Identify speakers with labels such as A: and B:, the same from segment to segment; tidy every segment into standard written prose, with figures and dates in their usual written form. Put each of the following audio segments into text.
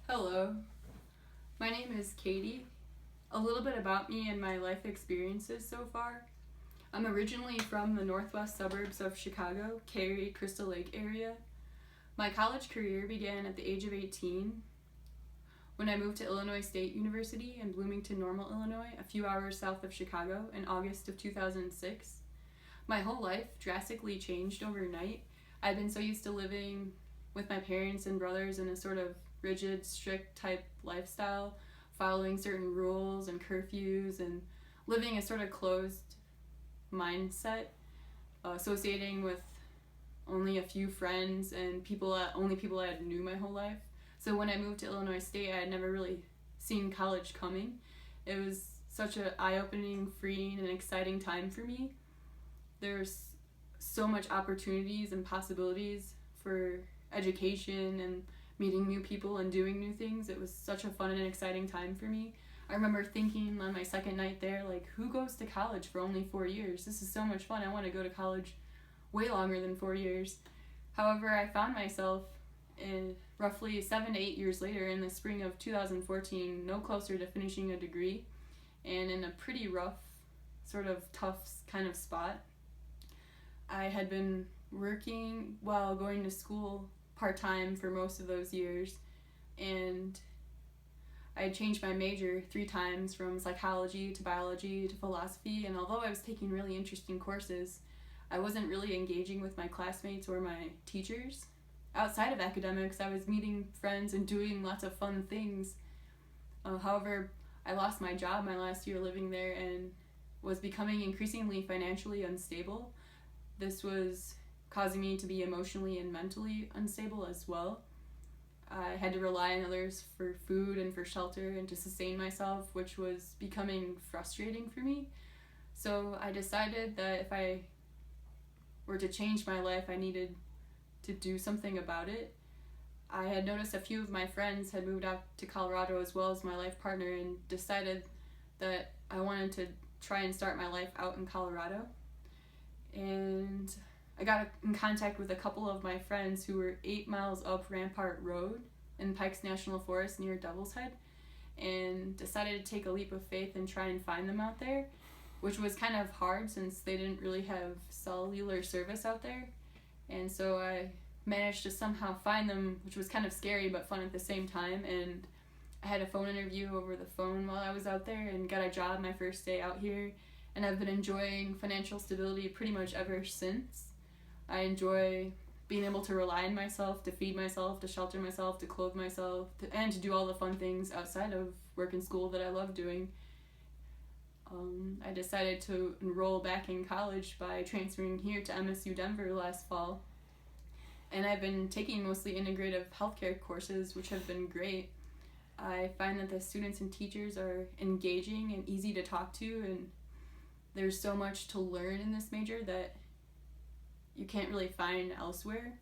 A: Hello, my name is Katie. A little bit about me and my life experiences so far. I'm originally from the northwest suburbs of Chicago, Cary, Crystal Lake area. My college career began at the age of 18 when I moved to Illinois State University in Bloomington Normal, Illinois, a few hours south of Chicago in August of 2006. My whole life drastically changed overnight. I'd been so used to living with my parents and brothers in a sort of rigid, strict type lifestyle, following certain rules and curfews and living a sort of closed mindset, associating with only a few friends and only people I knew my whole life. So when I moved to Illinois State, I had never really seen college coming. It was such an eye-opening, freeing, and exciting time for me. There's so much opportunities and possibilities for education and meeting new people and doing new things. It was such a fun and exciting time for me. I remember thinking on my second night there, like, who goes to college for only 4 years? This is so much fun. I want to go to college way longer than 4 years. However, I found myself in roughly 7 to 8 years later in the spring of 2014, no closer to finishing a degree and in a pretty rough, sort of tough kind of spot. I had been working while going to school part-time for most of those years, and I had changed my major 3 times from psychology to biology to philosophy, and although I was taking really interesting courses, I wasn't really engaging with my classmates or my teachers. Outside of academics, I was meeting friends and doing lots of fun things. However, I lost my job my last year living there and was becoming increasingly financially unstable. This was causing me to be emotionally and mentally unstable as well. I had to rely on others for food and for shelter and to sustain myself, which was becoming frustrating for me. So I decided that if I were to change my life, I needed to do something about it. I had noticed a few of my friends had moved out to Colorado as well as my life partner and decided that I wanted to try and start my life out in Colorado. And I got in contact with a couple of my friends who were 8 miles up Rampart Road in Pikes National Forest near Devil's Head, and decided to take a leap of faith and try and find them out there, which was kind of hard since they didn't really have cellular service out there. And so I managed to somehow find them, which was kind of scary but fun at the same time. And I had a phone interview over the phone while I was out there and got a job my first day out here. And I've been enjoying financial stability pretty much ever since. I enjoy being able to rely on myself, to feed myself, to shelter myself, to clothe myself, and to do all the fun things outside of work and school that I love doing. I decided to enroll back in college by transferring here to MSU Denver last fall. And I've been taking mostly integrative healthcare courses, which have been great. I find that the students and teachers are engaging and easy to talk to, and there's so much to learn in this major that you can't really find elsewhere.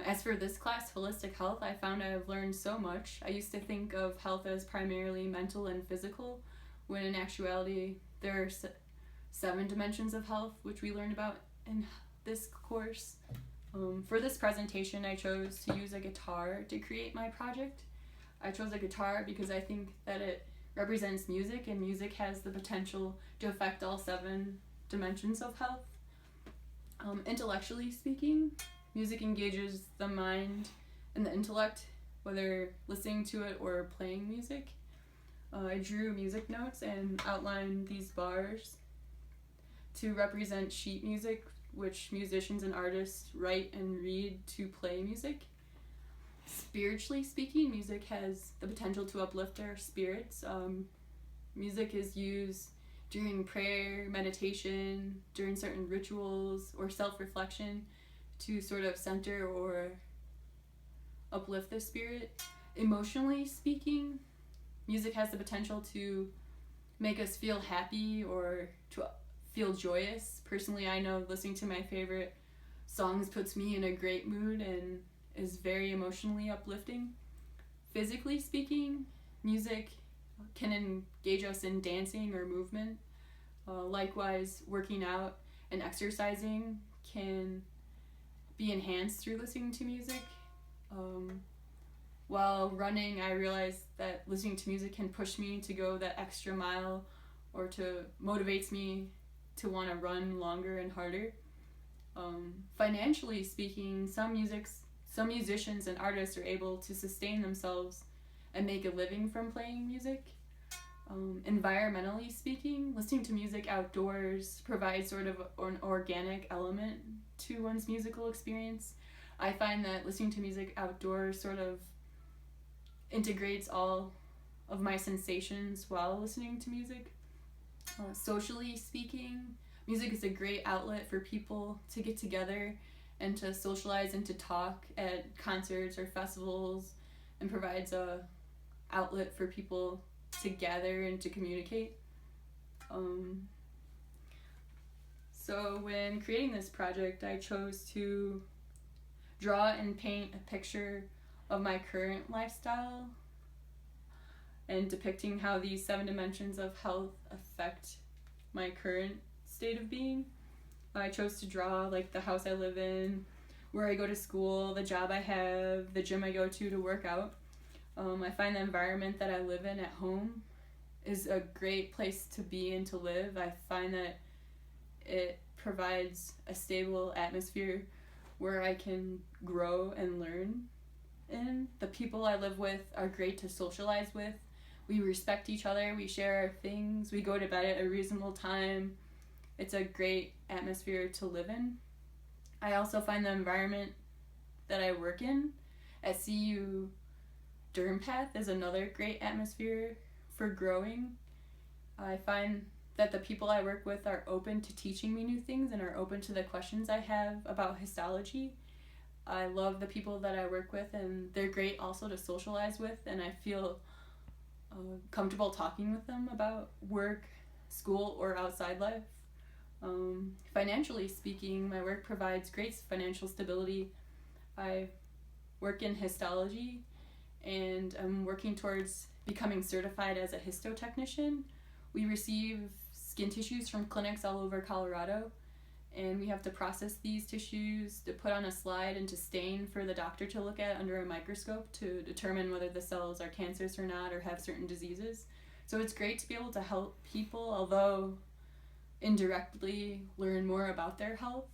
A: As for this class, Holistic Health, I found I've learned so much. I used to think of health as primarily mental and physical, when in actuality there are 7 dimensions of health, which we learned about in this course. For this presentation, I chose to use a guitar to create my project. I chose a guitar because I think that it represents music, and music has the potential to affect all 7 dimensions of health. Intellectually speaking, music engages the mind and the intellect, whether listening to it or playing music. I drew music notes and outlined these bars to represent sheet music, which musicians and artists write and read to play music. Spiritually speaking, music has the potential to uplift our spirits. Music is used during prayer, meditation, during certain rituals, or self-reflection to sort of center or uplift the spirit. Emotionally speaking, music has the potential to make us feel happy or to feel joyous. Personally, I know listening to my favorite songs puts me in a great mood and is very emotionally uplifting. Physically speaking, music can engage us in dancing or movement. Likewise, working out and exercising can be enhanced through listening to music. while running, I realized that listening to music can push me to go that extra mile or to motivates me to want to run longer and harder. Financially speaking, some musicians and artists are able to sustain themselves and make a living from playing music. Environmentally speaking, listening to music outdoors provides sort of an organic element to one's musical experience. I find that listening to music outdoors sort of integrates all of my sensations while listening to music. Socially speaking, music is a great outlet for people to get together and to socialize and to talk at concerts or festivals, and provides a outlet for people to gather and to communicate. So when creating this project, I chose to draw and paint a picture of my current lifestyle and depicting how these 7 dimensions of health affect my current state of being. I chose to draw like the house I live in, where I go to school, the job I have, the gym I go to work out. I find the environment that I live in at home is a great place to be and to live. I find that it provides a stable atmosphere where I can grow and learn in. The people I live with are great to socialize with. We respect each other, we share our things, we go to bed at a reasonable time. It's a great atmosphere to live in. I also find the environment that I work in at CU DermPath is another great atmosphere for growing. I find that the people I work with are open to teaching me new things and are open to the questions I have about histology. I love the people that I work with, and they're great also to socialize with, and I feel comfortable talking with them about work, school, or outside life. Financially speaking, my work provides great financial stability. I work in histology, and I'm working towards becoming certified as a histotechnician. We receive skin tissues from clinics all over Colorado, and we have to process these tissues to put on a slide and to stain for the doctor to look at under a microscope to determine whether the cells are cancerous or not or have certain diseases. So it's great to be able to help people, although indirectly learn more about their health.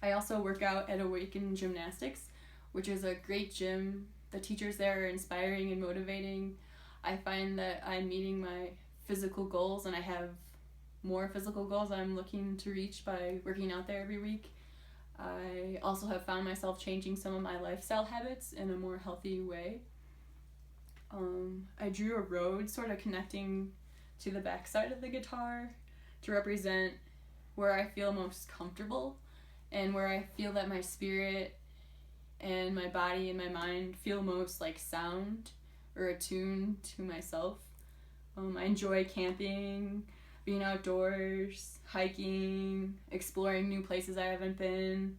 A: I also work out at Awaken Gymnastics, which is a great gym. The teachers there are inspiring and motivating. I find that I'm meeting my physical goals, and I have more physical goals I'm looking to reach by working out there every week. I also have found myself changing some of my lifestyle habits in a more healthy way. I drew a road sort of connecting to the backside of the guitar to represent where I feel most comfortable and where I feel that my spirit and my body and my mind feel most like sound or attuned to myself. I enjoy camping, being outdoors, hiking, exploring new places I haven't been,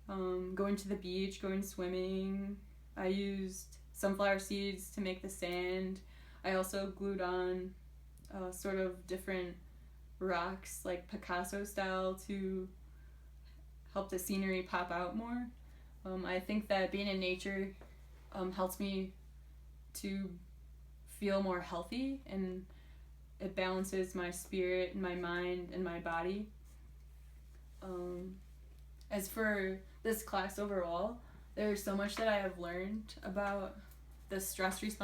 A: going to the beach, going swimming. I used sunflower seeds to make the sand. I also glued on sort of different rocks, like Picasso style, to help the scenery pop out more. I think that being in nature helps me to feel more healthy, and it balances my spirit and my mind and my body. As for this class overall, there's so much that I have learned about the stress response